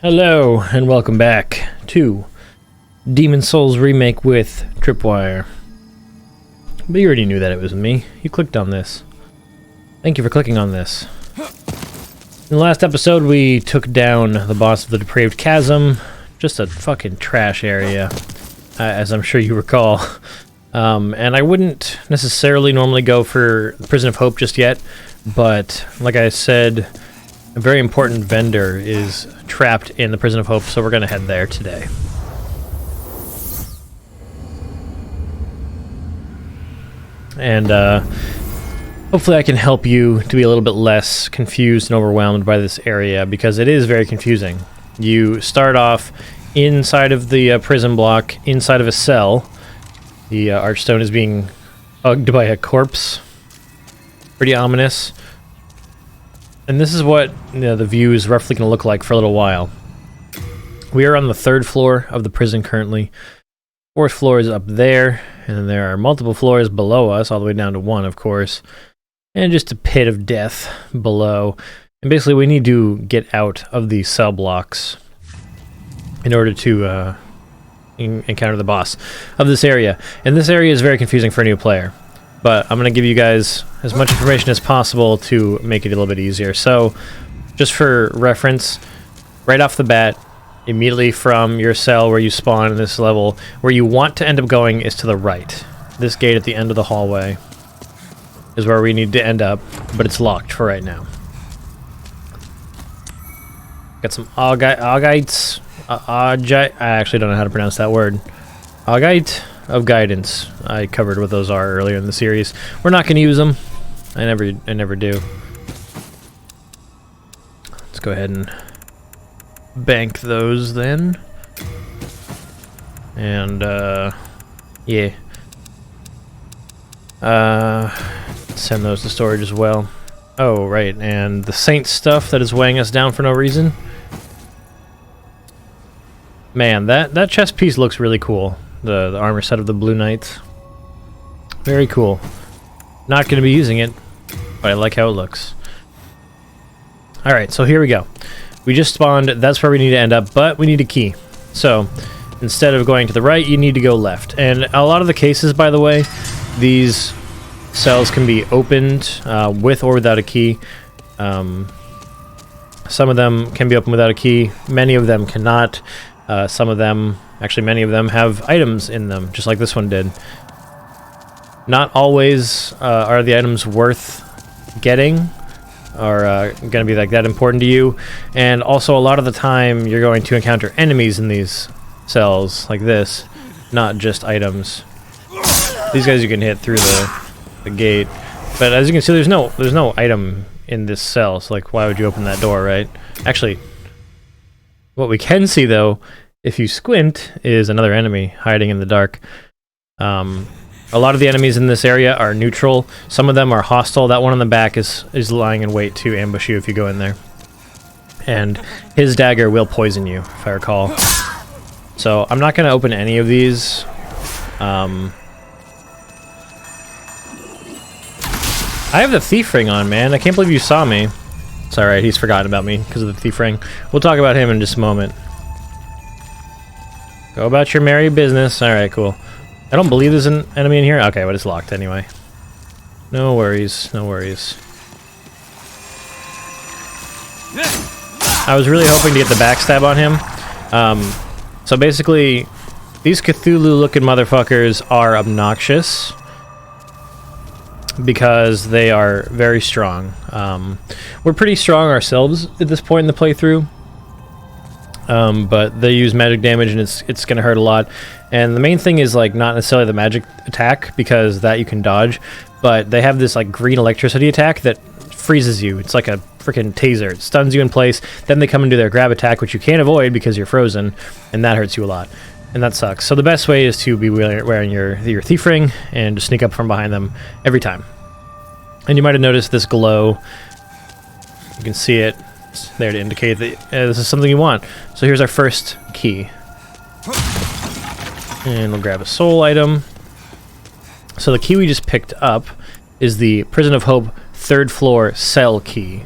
Hello, and welcome back to Demon's Souls Remake with Tripwire. But you already knew that it was me. You clicked on this. Thank you for clicking on this. In the last episode, we took down the boss of the Depraved Chasm. Just a fucking trash area, as I'm sure you recall. And I wouldn't necessarily normally go for Prison of Hope just yet, but like I said, a very important vendor is trapped in the Prison of Hope, so we're going to head there today. And hopefully I can help you to be a little bit less confused and overwhelmed by this area, because it is very confusing. You start off inside of the prison block, inside of a cell. The archstone is being hugged by a corpse. Pretty ominous. And this is what the view is roughly going to look like for a little while. We are on the 3rd floor of the prison currently. 4th floor is up there, and then there are multiple floors below us, all the way down to 1, of course. And just a pit of death below. And basically we need to get out of these cell blocks in order to encounter the boss of this area. And this area is very confusing for a new player, but I'm going to give you guys as much information as possible to make it a little bit easier. So, just for reference, right off the bat, immediately from your cell where you spawn in this level, where you want to end up going is to the right. This gate at the end of the hallway is where we need to end up, but it's locked for right now. Got some Augites. I actually don't know how to pronounce that word. Augite of Guidance. I covered what those are earlier in the series. We're not going to use them. I never do. Let's go ahead and bank those then. And yeah. Send those to storage as well. Oh, right, and the Saint stuff that is weighing us down for no reason. Man, that chest piece looks really cool. The armor set of the Blue Knights. Very cool. Not going to be using it, but I like how it looks. Alright, so here we go. We just spawned, that's where we need to end up, but we need a key. So, instead of going to the right, you need to go left. And a lot of the cases, by the way, these cells can be opened with or without a key. Some of them can be opened without a key. Many of them cannot. Some of them, actually many of them, have items in them, just like this one did. Not always are the items worth getting, or going to be like that important to you. And also a lot of the time you're going to encounter enemies in these cells, like this, not just items. These guys you can hit through the gate. But as you can see, there's no item in this cell, so like why would you open that door, right? Actually, what we can see though, if you squint, is another enemy hiding in the dark. A lot of the enemies in this area are neutral. Some of them are hostile. That one on the back is lying in wait to ambush you if you go in there. And his dagger will poison you, if I recall. So I'm not going to open any of these. I have the thief ring on, man. I can't believe you saw me. It's alright, he's forgotten about me because of the thief ring. We'll talk about him in just a moment. Go about your merry business. Alright, cool. I don't believe there's an enemy in here. Okay, but it's locked anyway. No worries, no worries. I was really hoping to get the backstab on him. So basically, these Cthulhu-looking motherfuckers are obnoxious because they are very strong. We're pretty strong ourselves at this point in the playthrough, but they use magic damage and it's going to hurt a lot. And the main thing is like not necessarily the magic attack, because that you can dodge, but they have this like green electricity attack that freezes you. It's like a freaking taser. It stuns you in place. Then they come and do their grab attack, which you can't avoid because you're frozen, and that hurts you a lot. And that sucks. So the best way is to be wearing your thief ring and just sneak up from behind them every time. And you might have noticed this glow. You can see it. It's there to indicate that this is something you want. So here's our first key. And we'll grab a soul item. So the key we just picked up is the Prison of Hope 3rd floor cell key.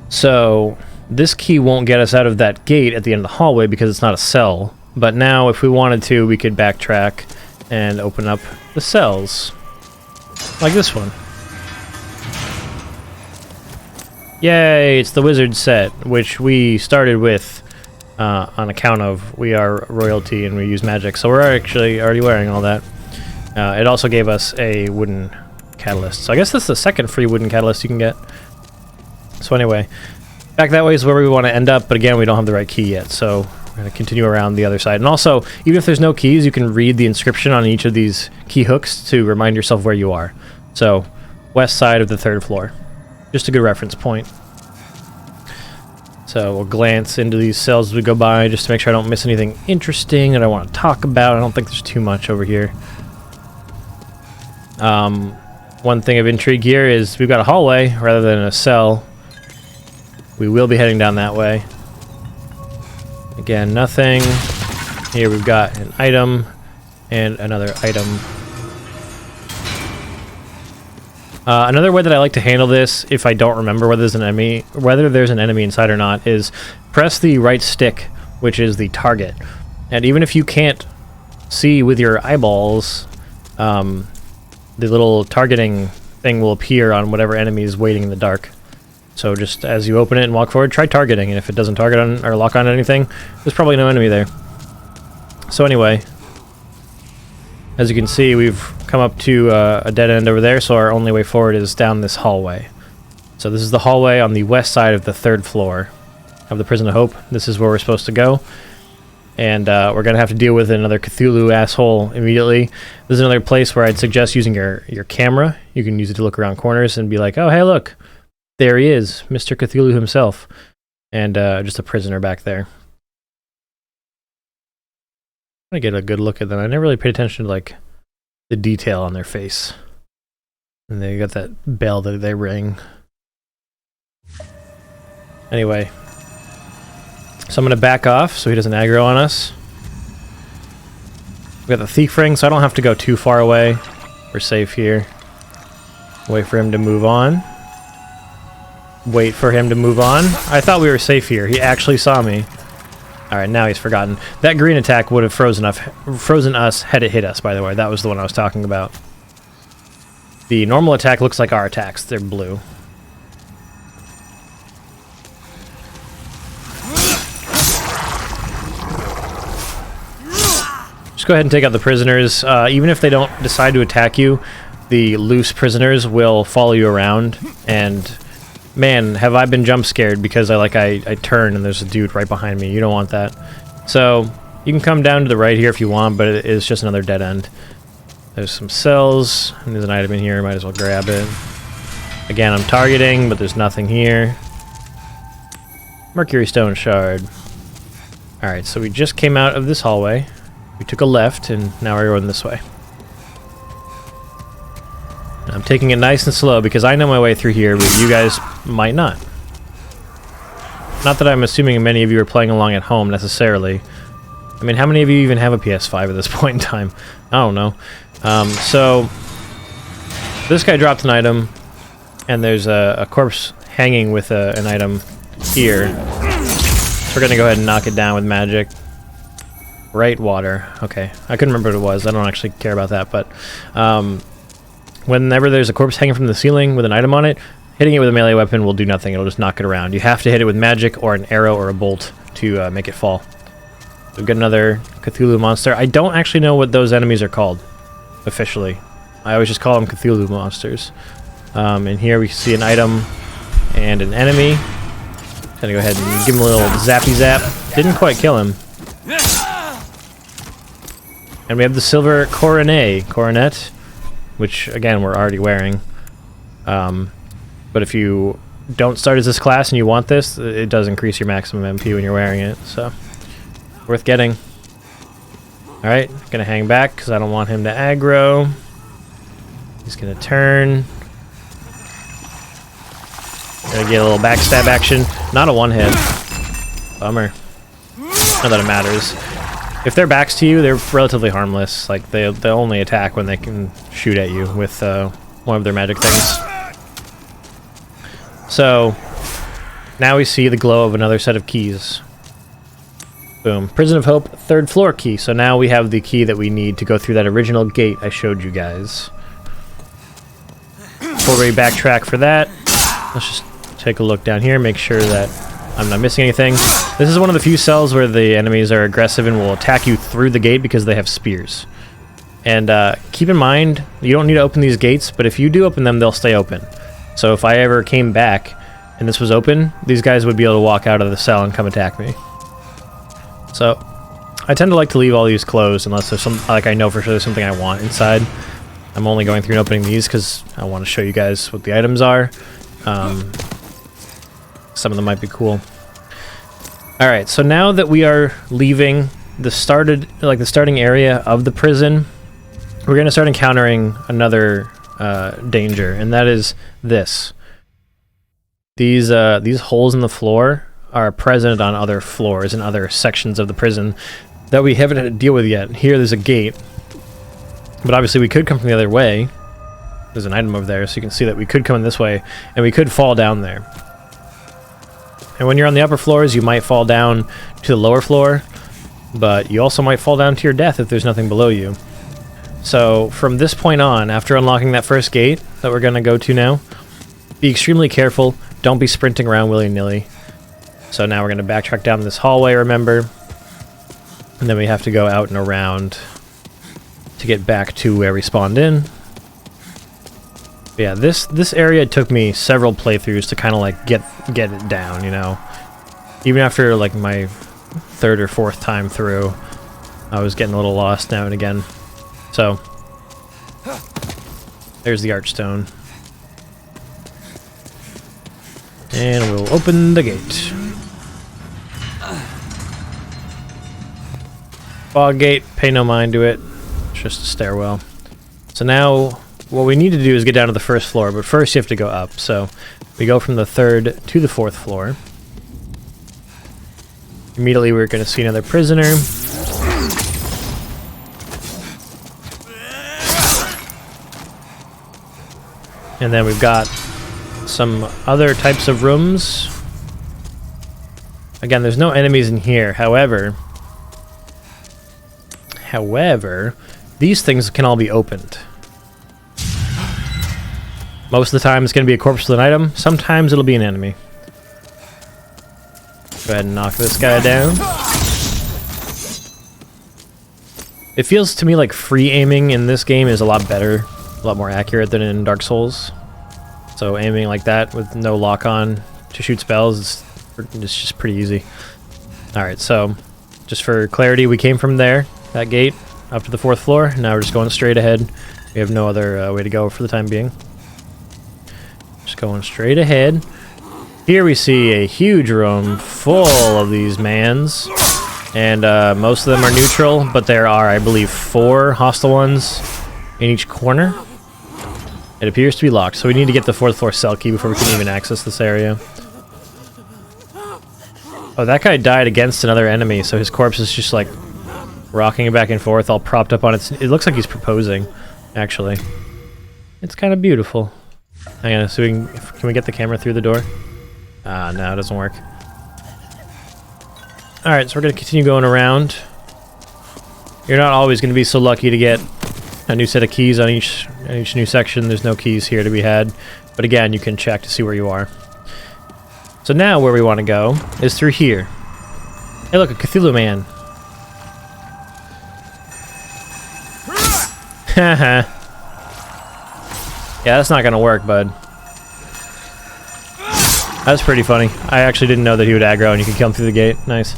So This key won't get us out of that gate at the end of the hallway because it's not a cell. But now, if we wanted to, we could backtrack and open up the cells. Like this one. Yay, it's the wizard set, which we started with on account of we are royalty and we use magic. So we're actually already wearing all that. It also gave us a wooden catalyst. So I guess that's the second free wooden catalyst you can get. So anyway, back that way is where we want to end up, but again, we don't have the right key yet, so we're going to continue around the other side. And also, even if there's no keys, you can read the inscription on each of these key hooks to remind yourself where you are. So, west side of the 3rd floor. Just a good reference point. So we'll glance into these cells as we go by, just to make sure I don't miss anything interesting that I want to talk about. I don't think there's too much over here. One thing of intrigue here is we've got a hallway rather than a cell. We will be heading down that way. Again, nothing. Here we've got an item and another item. Another way that I like to handle this, if I don't remember whether there's an enemy inside or not, is press the right stick, which is the target. And even if you can't see with your eyeballs, the little targeting thing will appear on whatever enemy is waiting in the dark. So just as you open it and walk forward, try targeting, and if it doesn't target on or lock on anything, there's probably no enemy there. So anyway, as you can see, we've come up to a dead end over there, so our only way forward is down this hallway. So this is the hallway on the west side of the 3rd floor of the Prison of Hope. This is where we're supposed to go. And we're going to have to deal with another Cthulhu asshole immediately. This is another place where I'd suggest using your camera. You can use it to look around corners and be like, oh, hey, look. There he is, Mr. Cthulhu himself. And just a prisoner back there. I want to get a good look at them. I never really paid attention to, like, the detail on their face. And they got that bell that they ring. Anyway. So I'm going to back off so he doesn't aggro on us. We got the thief ring, so I don't have to go too far away. We're safe here. Wait for him to move on. Wait for him to move on. I thought we were safe here. He actually saw me. Alright, now he's forgotten. That green attack would have frozen us had it hit us, by the way. That was the one I was talking about. The normal attack looks like our attacks. They're blue. Just go ahead and take out the prisoners. Even if they don't decide to attack you, the loose prisoners will follow you around. And man, have I been jump scared because I turn and there's a dude right behind me. You don't want that. So you can come down to the right here if you want, but it is just another dead end. There's some cells, and there's an item in here. Might as well grab it. Again, I'm targeting, but there's nothing here. Mercury Stone Shard. Alright, so we just came out of this hallway. We took a left, and now we're going this way. And I'm taking it nice and slow because I know my way through here, but you guys might not. Not that I'm assuming many of you are playing along at home necessarily. I mean, how many of you even have a PS5 at this point in time? I don't know. So, this guy dropped an item, and there's a corpse hanging with an item here. So we're going to go ahead and knock it down with magic. Right water. Okay. I couldn't remember what it was. I don't actually care about that, but whenever there's a corpse hanging from the ceiling with an item on it, hitting it with a melee weapon will do nothing. It'll just knock it around. You have to hit it with magic or an arrow or a bolt to make it fall. We've got another Cthulhu monster. I don't actually know what those enemies are called, officially. I always just call them Cthulhu monsters. And here we see an item and an enemy. Gonna go ahead and give him a little zappy zap. Didn't quite kill him. And we have the silver coronet, which, again, we're already wearing. But if you don't start as this class and you want this, it does increase your maximum MP when you're wearing it, so worth getting. Alright, gonna hang back because I don't want him to aggro. He's gonna turn. Gonna get a little backstab action. Not a one-hit. Bummer. Not that it matters. If their back's to you, they're relatively harmless. Like, they'll only attack when they can shoot at you with one of their magic things. So, Now we see the glow of another set of keys. Boom. Prison of Hope, 3rd floor key. So now we have the key that we need to go through that original gate I showed you guys. Before we backtrack for that, let's just take a look down here, make sure that I'm not missing anything. This is one of the few cells where the enemies are aggressive and will attack you through the gate because they have spears. And keep in mind, you don't need to open these gates, but if you do open them, they'll stay open. So if I ever came back and this was open, these guys would be able to walk out of the cell and come attack me. So I tend to like to leave all these closed unless there's some, like I know for sure there's something I want inside. I'm only going through and opening these because I want to show you guys what the items are. Some of them might be cool. Alright, so now that we are leaving the starting area of the prison, we're going to start encountering another danger, and that is this. These holes in the floor are present on other floors and other sections of the prison that we haven't had to deal with yet. Here there's a gate, but obviously we could come from the other way. There's an item over there, so you can see that we could come in this way, and we could fall down there. And when you're on the upper floors, you might fall down to the lower floor, but you also might fall down to your death if there's nothing below you. So from this point on, after unlocking that first gate that we're going to go to now, be extremely careful. Don't be sprinting around willy-nilly. So now we're going to backtrack down this hallway, remember? And then we have to go out and around to get back to where we spawned in. But yeah, this area took me several playthroughs to kind of like get it down, you know. Even after like my 3rd or 4th time through, I was getting a little lost now and again. So there's the archstone. And we'll open the gate. Fog gate, pay no mind to it. It's just a stairwell. So now what we need to do is get down to the 1st floor, but first you have to go up. So we go from the 3rd to the 4th floor. Immediately we're going to see another prisoner. And then we've got some other types of rooms. Again, there's no enemies in here. However, these things can all be opened. Most of the time it's going to be a corpse with an item. Sometimes it'll be an enemy. Go ahead and knock this guy down. It feels to me like free aiming in this game is a lot better, a lot more accurate than in Dark Souls. So aiming like that with no lock-on to shoot spells is just pretty easy. Alright, so just for clarity, we came from there, that gate, up to the 4th floor. Now we're just going straight ahead. We have no other way to go for the time being. Just going straight ahead. Here we see a huge room full of these mans. And most of them are neutral, but there are, I believe, 4 hostile ones in each corner. It appears to be locked, so we need to get the 4th floor cell key before we can even access this area. Oh, that guy died against another enemy, so his corpse is just like rocking back and forth, all propped up on its... It looks like he's proposing, actually. It's kind of beautiful. Hang on, so can we get the camera through the door? Ah, no, it doesn't work. Alright, so we're going to continue going around. You're not always going to be so lucky to get a new set of keys on each new section. There's no keys here to be had. But again, you can check to see where you are. So now where we want to go is through here. Hey look, a Cthulhu man. Haha. Yeah, that's not going to work, bud. That's pretty funny. I actually didn't know that he would aggro and you could kill him through the gate. Nice.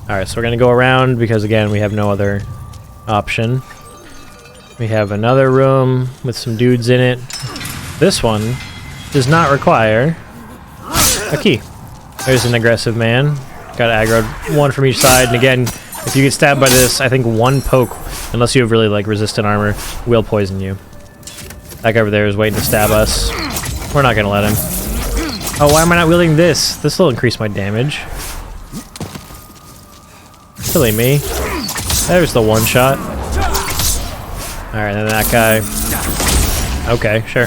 Alright, so we're going to go around because, again, we have no other option. We have another room with some dudes in it. This one does not require a key. There's an aggressive man. Got aggroed, 1 from each side. And again, if you get stabbed by this, I think 1 poke, unless you have really like resistant armor, will poison you. That guy over there is waiting to stab us. We're not going to let him. Oh, why am I not wielding this? This will increase my damage. Silly me. There's the 1 shot. Alright, then that guy. Okay, sure.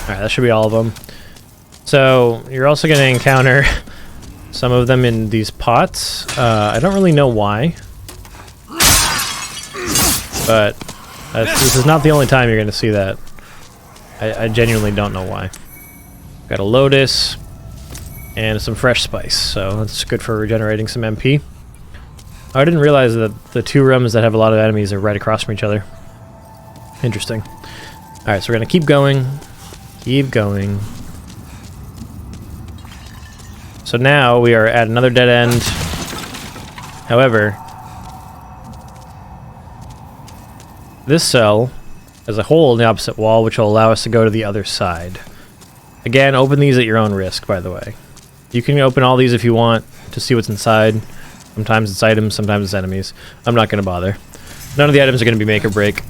Alright, that should be all of them. So, you're also going to encounter some of them in these pots. I don't really know why. But this is not the only time you're going to see that. I genuinely don't know why. Got a lotus and some fresh spice, so that's good for regenerating some MP. Oh, I didn't realize that the two rooms that have a lot of enemies are right across from each other. Interesting. Alright, so we're going to keep going. Keep going. So now we are at another dead end. However, this cell has a hole in the opposite wall which will allow us to go to the other side. Again, open these at your own risk, by the way. You can open all these if you want to see what's inside. Sometimes it's items, sometimes it's enemies. I'm not going to bother. None of the items are going to be make or break.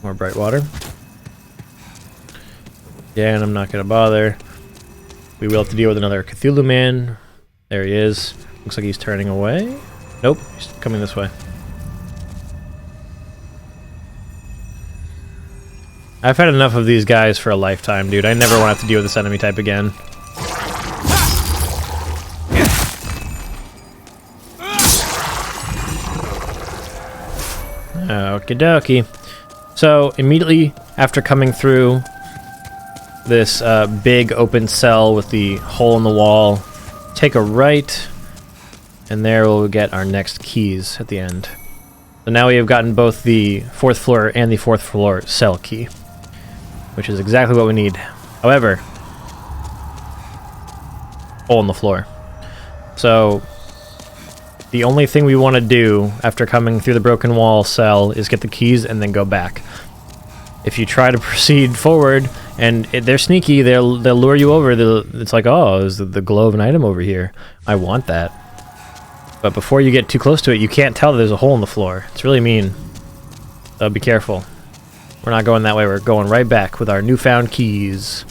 More bright water. Yeah, and I'm not going to bother. We will have to deal with another Cthulhu man. There he is. Looks like he's turning away. Nope, he's coming this way. I've had enough of these guys for a lifetime, dude. I never want to have to deal with this enemy type again. Okie dokie. So, immediately after coming through this big open cell with the hole in the wall, take a right, and there we'll get our next keys at the end. So now we have gotten both the 4th floor and the 4th floor cell key, which is exactly what we need. However, hole in the floor. So, the only thing we want to do after coming through the broken wall cell is get the keys and then go back. If you try to proceed forward, and they're sneaky, they'll lure you over. It's like, oh, there's the glow of an item over here. I want that. But before you get too close to it, you can't tell that there's a hole in the floor. It's really mean. So be careful. We're not going that way. We're going right back with our newfound keys.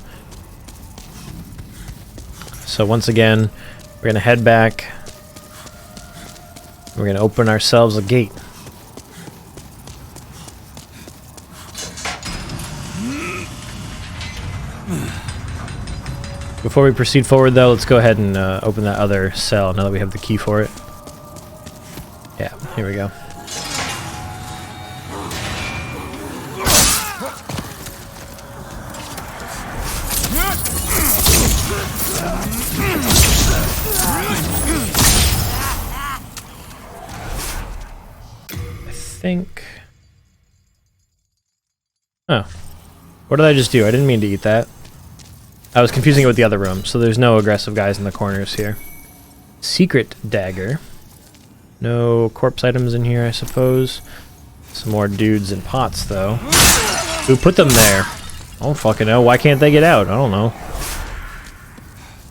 So once again, we're going to head back. We're going to open ourselves a gate. Before we proceed forward, though, let's go ahead and open that other cell now that we have the key for it. Yeah, here we go. I think... Oh. What did I just do? I didn't mean to eat that. I was confusing it with the other room, so there's no aggressive guys in the corners here. Secret dagger. No corpse items in here, I suppose. Some more dudes in pots, though. Who put them there? I don't fucking know. Why can't they get out? I don't know.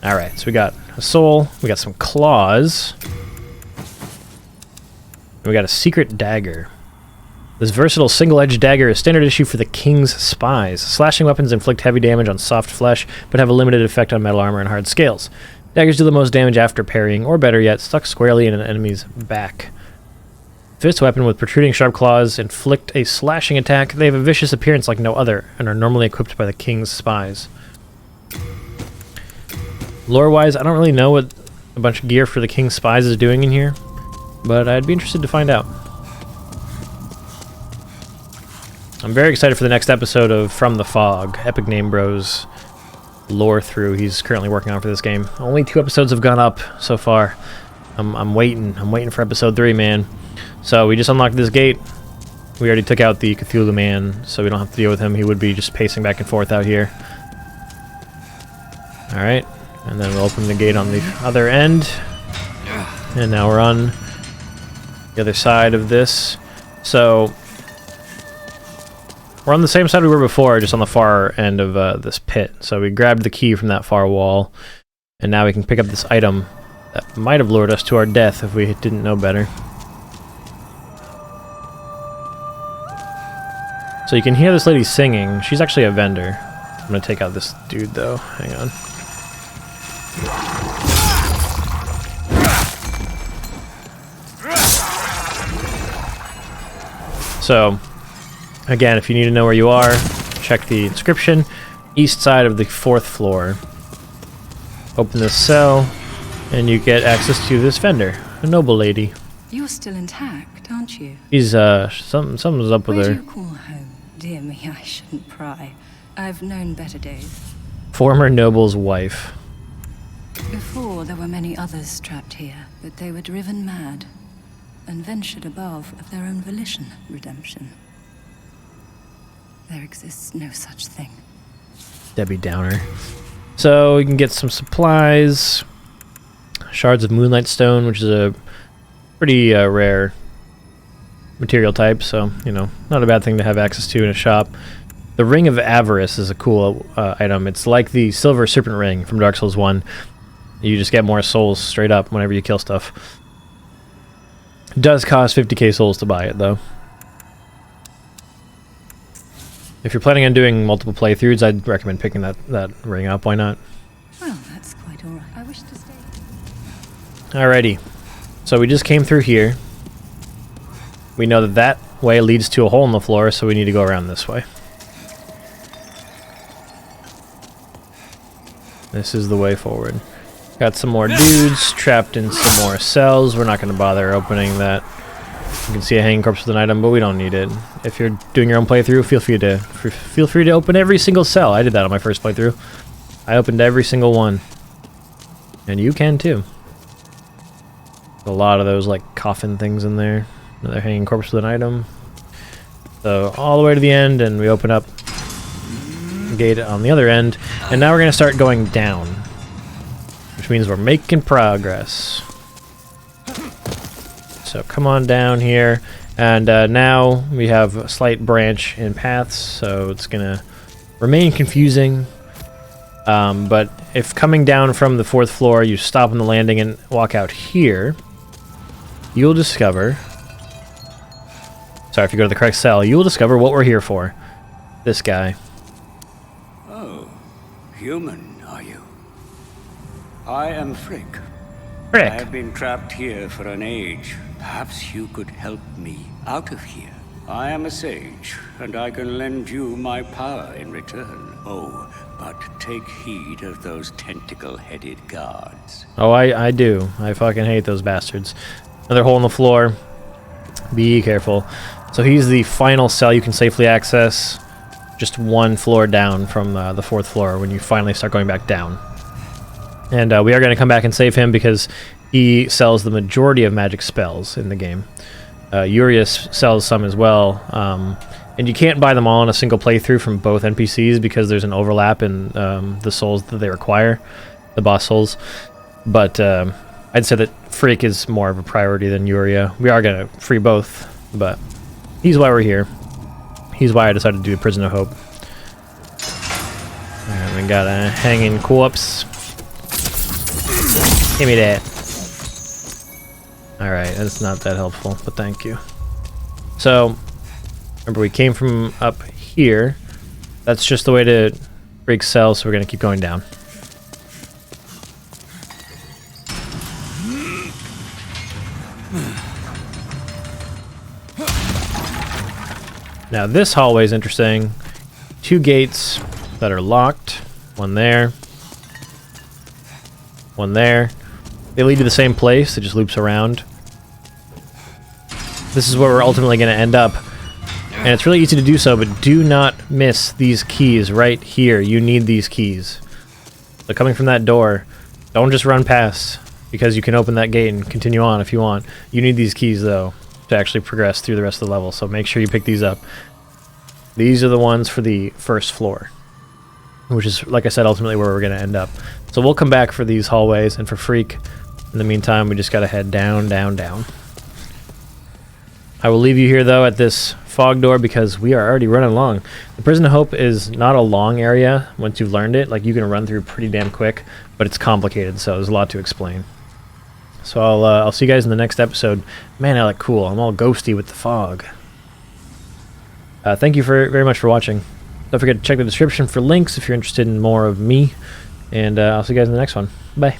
Alright, so we got a soul. We got some claws. And we got a secret dagger. This versatile single-edged dagger is standard issue for the King's Spies. Slashing weapons inflict heavy damage on soft flesh, but have a limited effect on metal armor and hard scales. Daggers do the most damage after parrying, or better yet, stuck squarely in an enemy's back. This weapon with protruding sharp claws inflict a slashing attack. They have a vicious appearance like no other, and are normally equipped by the King's Spies. Lore-wise, I don't really know what a bunch of gear for the King's Spies is doing in here, but I'd be interested to find out. I'm very excited for the next episode of From the Fog, Epic Name Bros lore through he's currently working on for this game. Only 2 episodes have gone up so far. I'm waiting. I'm waiting for episode 3, man. So we just unlocked this gate. We already took out the Cthulhu man, so we don't have to deal with him. He would be just pacing back and forth out here. Alright, and then we'll open the gate on the other end. And now we're on the other side of this. So we're on the same side we were before, just on the far end of this pit. So we grabbed the key from that far wall, and now we can pick up this item that might have lured us to our death if we didn't know better. So you can hear this lady singing. She's actually a vendor. I'm going to take out this dude, though. Hang on. So Again, if you need to know where you are, check the inscription. East side of the 4th floor. Open this cell, and you get access to this vendor, a noble lady. You're still intact, aren't you? She's, something's up with Where her. do you call home? Dear me, I shouldn't pry. I've known better days. Former noble's wife. Before, there were many others trapped here, but they were driven mad and ventured above of their own volition. Redemption. There exists no such thing. Debbie Downer. So you can get some supplies. Shards of Moonlight Stone, which is a pretty rare material type, so, you know, not a bad thing to have access to in a shop. The Ring of Avarice is a cool item. It's like the Silver Serpent Ring from Dark Souls 1. You just get more souls straight up whenever you kill stuff. It does cost 50k souls to buy it, though. If you're planning on doing multiple playthroughs, I'd recommend picking that ring up. Why not? Well, that's quite all right. I wish to stay. Alrighty. So we just came through here. We know that that way leads to a hole in the floor, so we need to go around this way. This is the way forward. Got some more dudes trapped in some more cells. We're not going to bother opening that. You can see a hanging corpse with an item, but we don't need it. If you're doing your own playthrough, feel free to open every single cell. I did that on my first playthrough. I opened every single one. And you can too. A lot of those like coffin things in there. Another hanging corpse with an item. So all the way to the end, and we open up the gate on the other end. And now we're going to start going down. Which means we're making progress. So come on down here. And now we have a slight branch in paths, so it's going to remain confusing. But if coming down from the 4th floor, you stop on the landing and walk out here, you'll discover... Sorry, if you go to the correct cell, you'll discover what we're here for. This guy. Oh, human, are you? I am Frick. Frick. I have been trapped here for an age. Perhaps you could help me out of here. I am a sage, and I can lend you my power in return. Oh, but take heed of those tentacle-headed guards. Oh, I do. I fucking hate those bastards. Another hole in the floor. Be careful. So he's the final cell you can safely access. Just one floor down from the 4th floor when you finally start going back down. And we are going to come back and save him because he sells the majority of magic spells in the game. Urius sells some as well. And you can't buy them all in a single playthrough from both NPCs because there's an overlap in the souls that they require, the boss souls. But I'd say that Freak is more of a priority than Uria. We are going to free both, but he's why we're here. He's why I decided to do Prison of Hope. And we got a hanging corpse. Give me that. Alright, that's not that helpful, but thank you. So, remember we came from up here. That's just the way to break cells, so we're going to keep going down. Now this hallway is interesting. 2 gates that are locked. One there. One there. They lead to the same place. It just loops around. This is where we're ultimately going to end up. And it's really easy to do so, but do not miss these keys right here. You need these keys. So coming from that door, don't just run past, because you can open that gate and continue on if you want. You need these keys, though, to actually progress through the rest of the level, so make sure you pick these up. These are the ones for the 1st floor, which is, like I said, ultimately where we're going to end up. So we'll come back for these hallways, and for Freak, in the meantime, we just got to head down, down, down. I will leave you here, though, at this fog door, because we are already running long. The Prison of Hope is not a long area once you've learned it. Like, you can run through pretty damn quick, but it's complicated, so there's a lot to explain. So I'll see you guys in the next episode. Man, I look cool. I'm all ghosty with the fog. Thank you very much for watching. Don't forget to check the description for links if you're interested in more of me. And I'll see you guys in the next one. Bye.